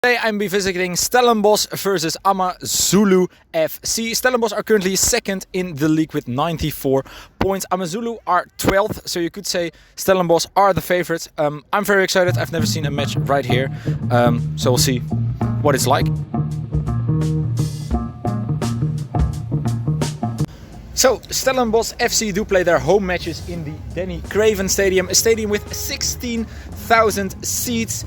Today I'm be visiting Stellenbosch versus AmaZulu FC. Stellenbosch are currently second in the league with 94 points. AmaZulu are 12th, so you could say Stellenbosch are the favorites. I'm very excited. I've never seen a match right here, so we'll see what it's like. So Stellenbosch FC do play their home matches in the Danny Craven Stadium, a stadium with 16,000 seats.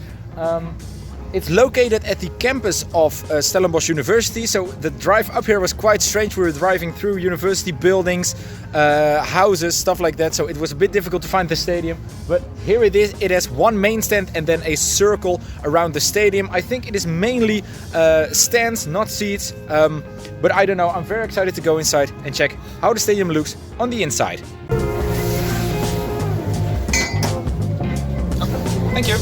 It's located at the campus of Stellenbosch University, so the drive up here was quite strange. We were driving through university buildings, houses, stuff like that, so it was a bit difficult to find the stadium. But here it is. It has one main stand and then a circle around the stadium. I think it is mainly stands, not seats, but I don't know. I'm very excited to go inside and check how the stadium looks on the inside. Thank you.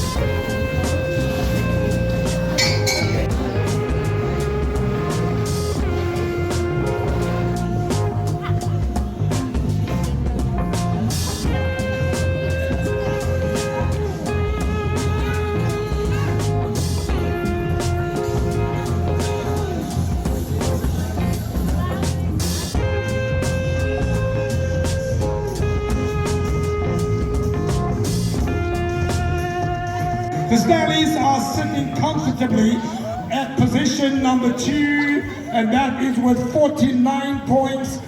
The Stanleys are sitting comfortably at position number 2, and that is with 49 points.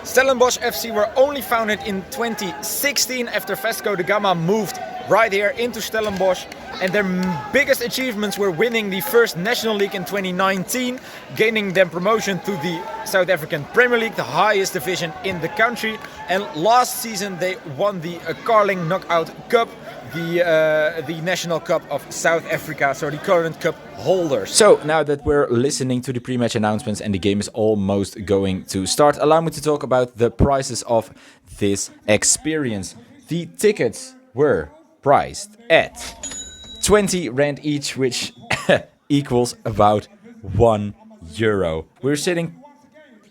Stellenbosch FC were only founded in 2016 after Vasco da Gama moved right here into Stellenbosch, and their biggest achievements were winning the first National League in 2019, gaining them promotion to the South African Premier League, the highest division in the country, and last season they won the Carling Knockout Cup, the National Cup of South Africa, so the current cup holders. So now that we're listening to the pre-match announcements and the game is almost going to start, allow me to talk about the prices of this experience. The tickets were priced at 20 rand each, which equals about €1. We're sitting,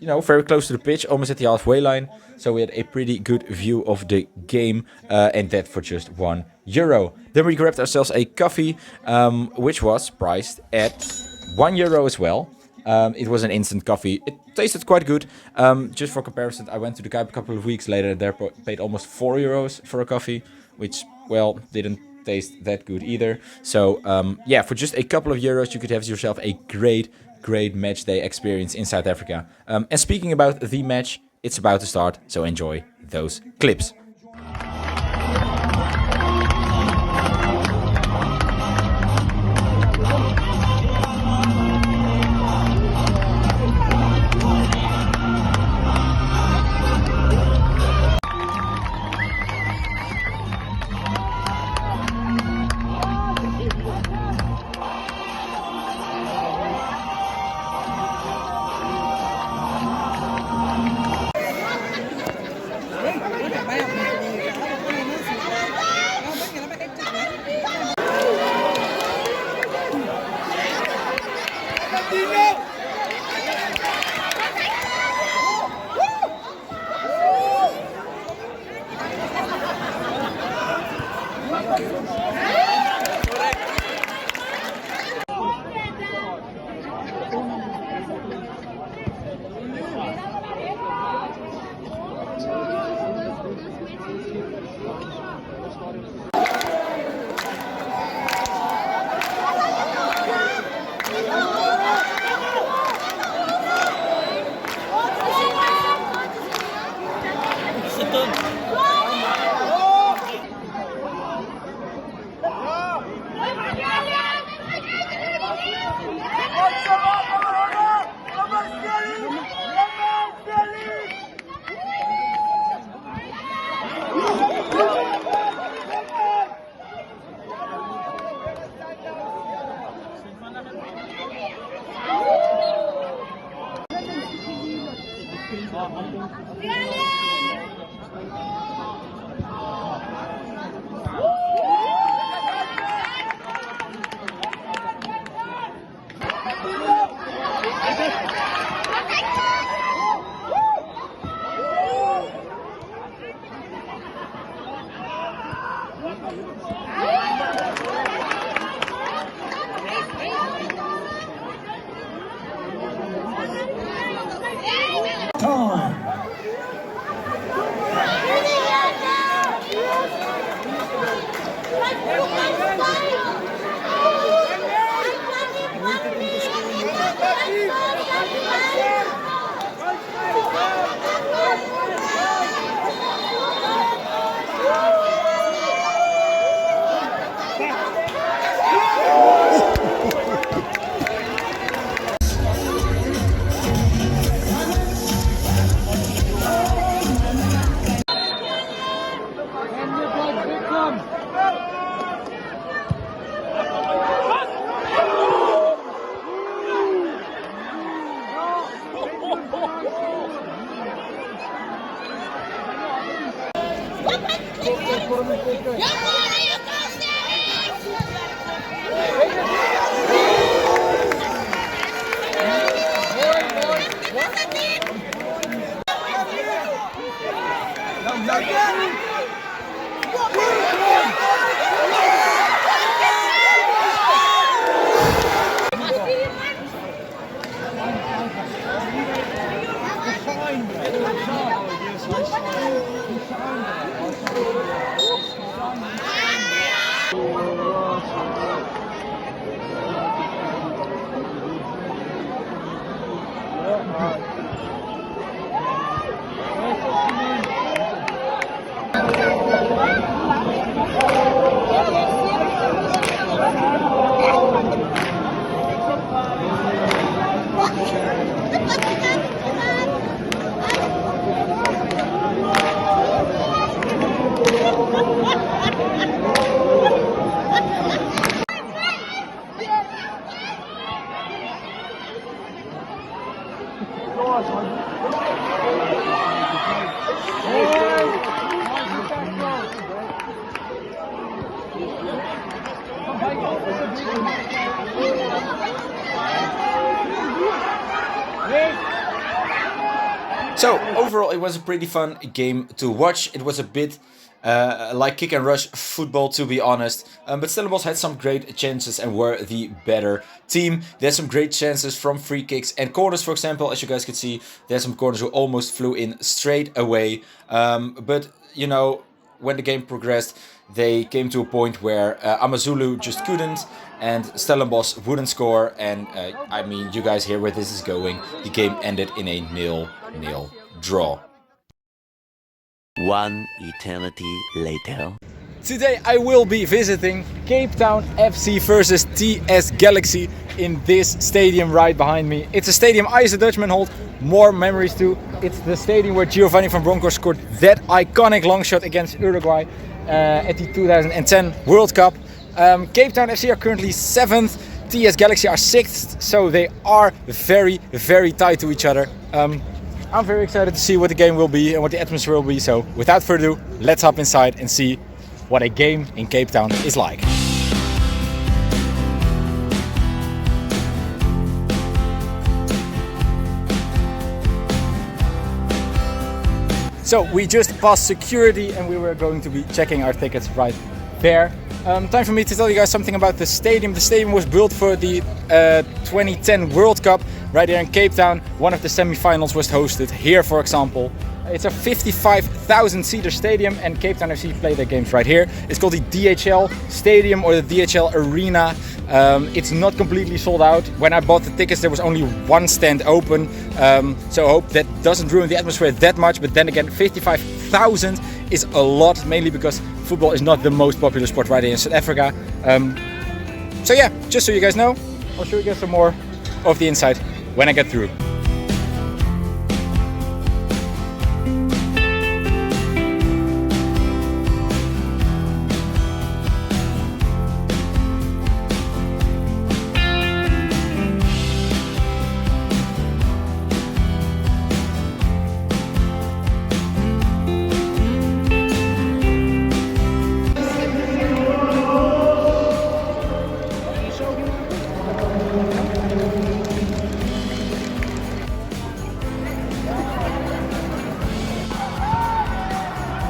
very close to the pitch, almost at the halfway line, so we had a pretty good view of the game, and that for just €1. Then we grabbed ourselves a coffee, which was priced at €1 as well. It was an instant coffee. It tasted quite good. Just for comparison, I went to the Kuip a couple of weeks later. There paid almost €4 for a coffee, which, well, didn't taste that good either. So, yeah, for just a couple of euros, you could have yourself a great match day experience in South Africa. And speaking about the match, it's about to start, so enjoy those clips. So overall it was a pretty fun game to watch. It was a bit like kick and rush football, to be honest, but Stellenbosch had some great chances and were the better team. They had some great chances from free kicks and corners, for example. As you guys could see, there are some corners who almost flew in straight away, but you know, when the game progressed, they came to a point where Amazulu just couldn't, and Stellenbosch wouldn't score, and I mean, you guys hear where this is going. The game ended in a 0-0 draw. One eternity later. Today I will be visiting Cape Town FC versus TS Galaxy in this stadium right behind me. It's a stadium I as a Dutchman hold more memories to. It's the stadium where Giovanni van Bronckhorst scored that iconic long shot against Uruguay at the 2010 World Cup. Cape Town FC are currently 7th, TS Galaxy are 6th, so they are very, very tight to each other. I'm very excited to see what the game will be and what the atmosphere will be, so without further ado, let's hop inside and see what a game in Cape Town is like. So we just passed security and we were going to be checking our tickets right there. Time for me to tell you guys something about the stadium. The stadium was built for the 2010 World Cup right here in Cape Town. One of the semi-finals was hosted here, for example. It's a 55,000-seater stadium, and Cape Town FC play their games right here. It's called the DHL Stadium or the DHL Arena. It's not completely sold out. When I bought the tickets, there was only one stand open. So I hope that doesn't ruin the atmosphere that much. But then again, 55,000 is a lot, mainly because football is not the most popular sport right here in South Africa. So yeah, just so you guys know, I'll show you guys some more of the inside when I get through.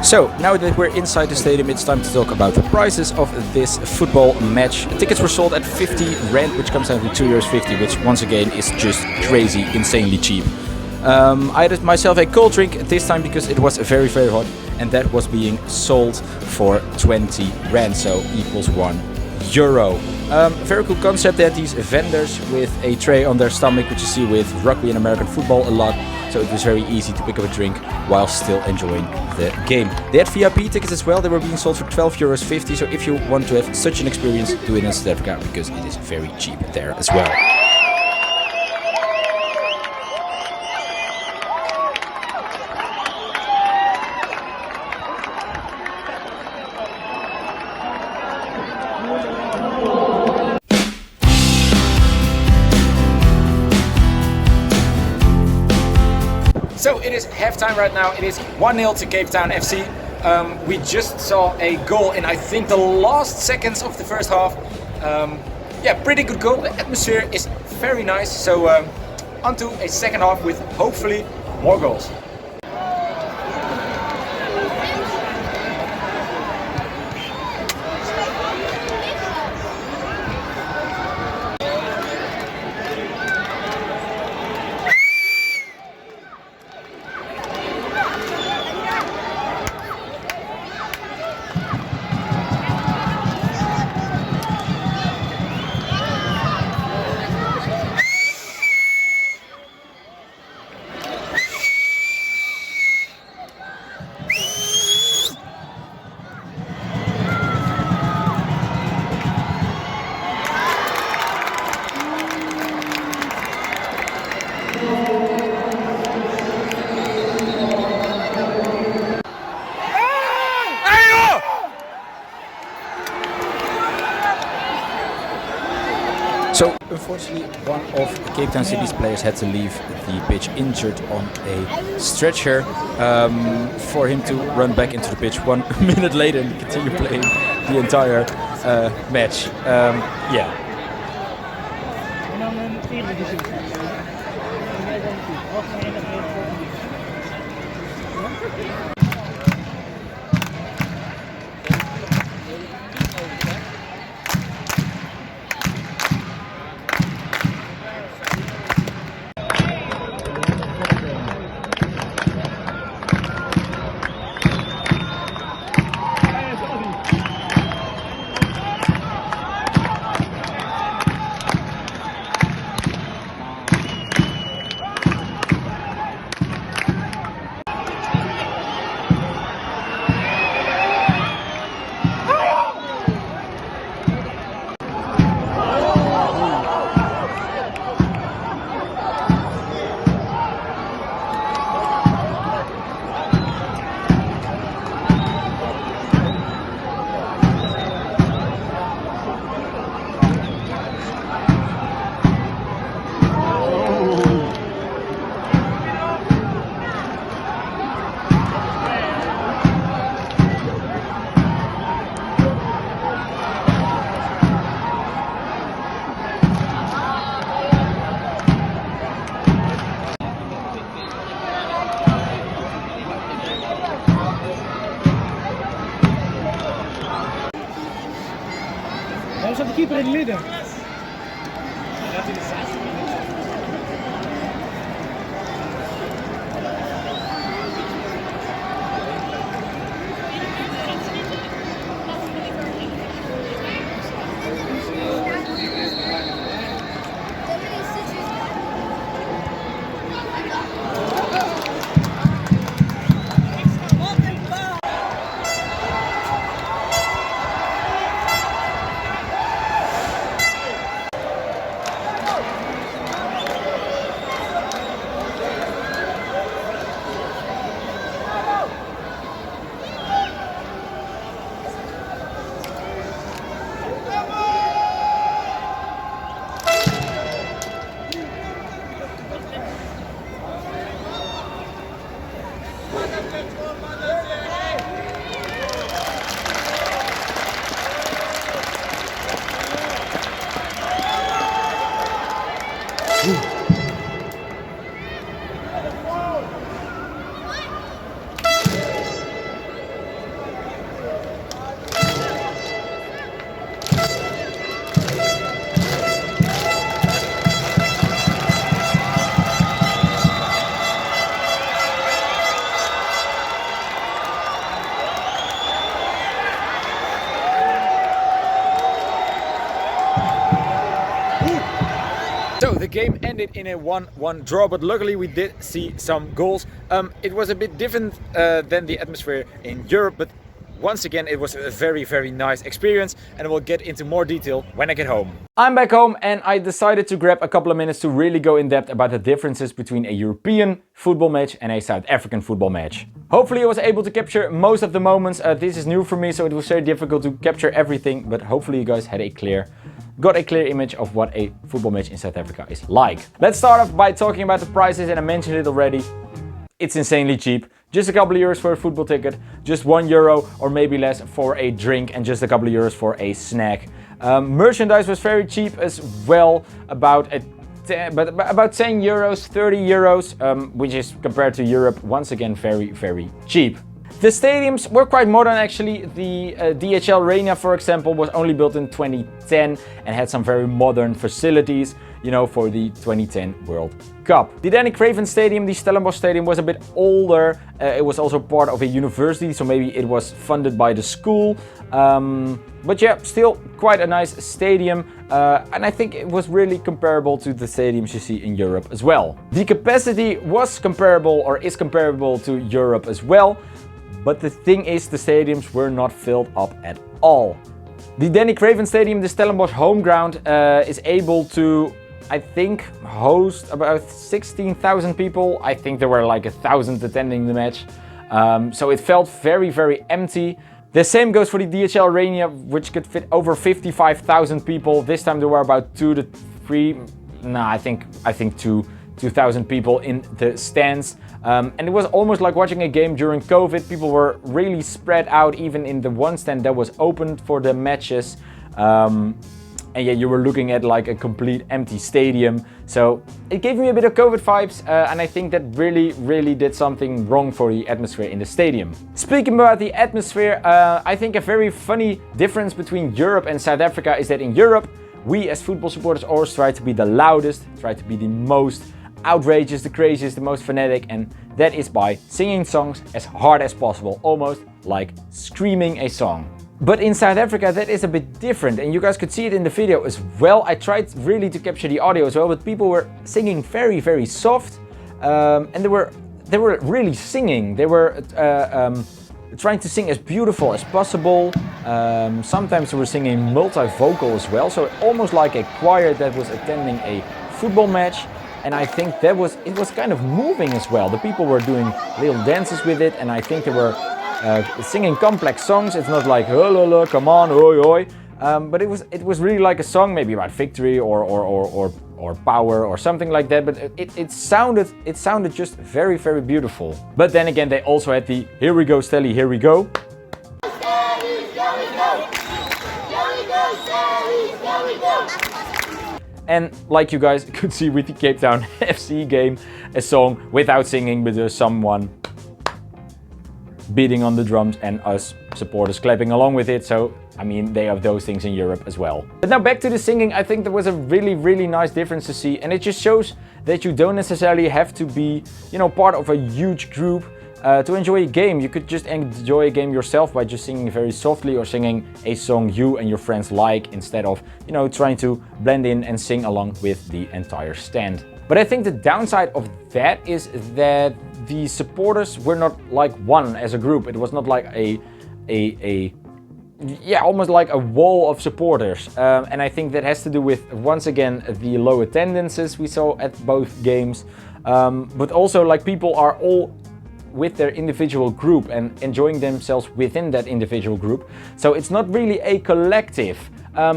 So, now that we're inside the stadium, it's time to talk about the prices of this football match. Tickets were sold at 50 rand, which comes down to €2.50, which once again is just crazy, insanely cheap. I had myself a cold drink this time because it was very, very hot, and that was being sold for 20 rand, so equals €1. Very cool concept. They had these vendors with a tray on their stomach, which you see with rugby and American football a lot. So it was very easy to pick up a drink while still enjoying the game. They had VIP tickets as well. They were being sold for €12.50. So if you want to have such an experience, do it in South Africa because it is very cheap there as well. So it is halftime right now. It is 1-0 to Cape Town FC. We just saw a goal in I think the last seconds of the first half. Yeah, pretty good goal. The atmosphere is very nice. So onto a second half with hopefully more goals. So, unfortunately, one of Cape Town City's players had to leave the pitch injured on a stretcher for him to run back into the pitch 1 minute later and continue playing the entire match. Yeah. Daar zat de keeper in het midden. So the game ended in a 1-1 draw, but luckily we did see some goals. It was a bit different than the atmosphere in Europe, but once again it was a very nice experience, and we'll get into more detail when I get home. I'm back home and I decided to grab a couple of minutes to really go in depth about the differences between a European football match and a South African football match. Hopefully I was able to capture most of the moments. This is new for me, so it was very difficult to capture everything, but hopefully you guys got a clear image of what a football match in South Africa is like. Let's start off by talking about the prices, and I mentioned it already. It's insanely cheap. just a couple of euros for a football ticket, just €1 or maybe less for a drink, and just a couple of euros for a snack. Merchandise was very cheap as well, about 10 euros, 30 euros, which is compared to Europe, once again, very, very cheap. The stadiums were quite modern actually. The DHL Arena, for example, was only built in 2010 and had some very modern facilities, you know, for the 2010 World Cup. The Danny Craven Stadium, the Stellenbosch Stadium, was a bit older. It was also part of a university, so maybe it was funded by the school. But yeah, still quite a nice stadium. And I think it was really comparable to the stadiums you see in Europe as well. The capacity was comparable, or is comparable, to Europe as well. But the thing is, the stadiums were not filled up at all. The Danny Craven Stadium, the Stellenbosch home ground, is able to, I think, host about 16,000 people. I think there were like 1,000 attending the match. So it felt very, very empty. The same goes for the DHL Arena, which could fit over 55,000 people. This time there were about 2,000 people in the stands. And it was almost like watching a game during COVID. People were really spread out, even in the one stand that was opened for the matches. And yeah, you were looking at like a complete empty stadium. So it gave me a bit of COVID vibes, and I think that really, really did something wrong for the atmosphere in the stadium. Speaking about the atmosphere, I think a very funny difference between Europe and South Africa is that in Europe, we as football supporters always try to be the loudest, try to be the most outrageous, the craziest, the most fanatic, and that is by singing songs as hard as possible, almost like screaming a song. But in South Africa that is a bit different, and you guys could see it in the video as well. I tried really to capture the audio as well, but people were singing very, very soft, and they were really singing. They were trying to sing as beautiful as possible. Sometimes they were singing multi-vocal as well, so almost like a choir that was attending a football match. And I think it was kind of moving as well. The people were doing little dances with it, and I think they were singing complex songs. It's not like "Hulala, come on, oi oi," but it was really like a song, maybe about victory or power or something like that. But it sounded just very, very beautiful. But then again, they also had the "Here we go, Stelly, here we go." And like you guys could see with the Cape Town FC game, a song without singing, but there's someone beating on the drums and us supporters clapping along with it. So, I mean, they have those things in Europe as well. But now back to the singing, I think there was a really, really nice difference to see. And it just shows that you don't necessarily have to be, you know, part of a huge group to enjoy a game. You could just enjoy a game yourself by just singing very softly or singing a song you and your friends like, instead of, you know, trying to blend in and sing along with the entire stand. But I think the downside of that is that the supporters were not like one as a group. It was not like almost like a wall of supporters. And I think that has to do with, once again, the low attendances we saw at both games. But also, like, people are all with their individual group and enjoying themselves within that individual group. So it's not really a collective.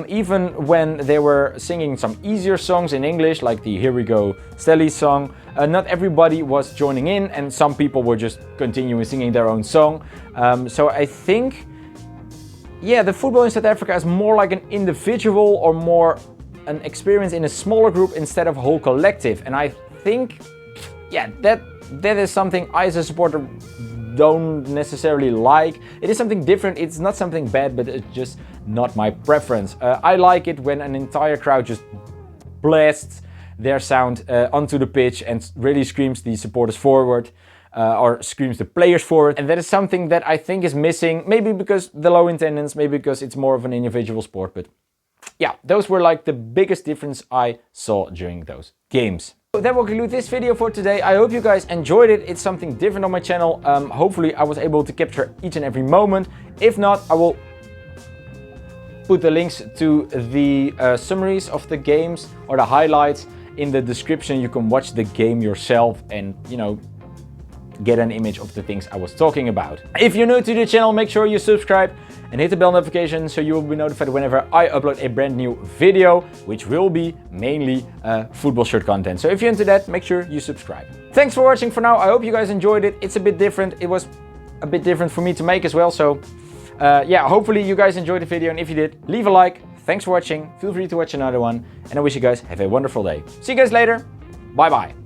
Even when they were singing some easier songs in English, like the "Here We Go, Stelly" song, not everybody was joining in, and some people were just continuing singing their own song. So I think, yeah, the football in South Africa is more like an individual or more an experience in a smaller group instead of a whole collective. And I think, yeah, that is something I as a supporter don't necessarily like. It is something different. It's not something bad, but it's just not my preference. I like it when an entire crowd just blasts their sound onto the pitch and really screams the supporters forward, or screams the players forward. And that is something that I think is missing, maybe because the low attendance, maybe because it's more of an individual sport. But yeah, those were like the biggest difference I saw during those games. So that will conclude this video for today. I hope you guys enjoyed it. It's something different on my channel. Hopefully I was able to capture each and every moment. If not, I will put the links to the summaries of the games or the highlights in the description. You can watch the game yourself and, you know, get an image of the things I was talking about. If you're new to the channel, make sure you subscribe and hit the bell notification so you will be notified whenever I upload a brand new video, which will be mainly football shirt content. So if you're into that, make sure you subscribe. Thanks for watching for now. I hope you guys enjoyed it. It's a bit different. It was a bit different for me to make as well. So yeah, hopefully you guys enjoyed the video. And if you did, leave a like. Thanks for watching. Feel free to watch another one. And I wish you guys have a wonderful day. See you guys later. Bye bye.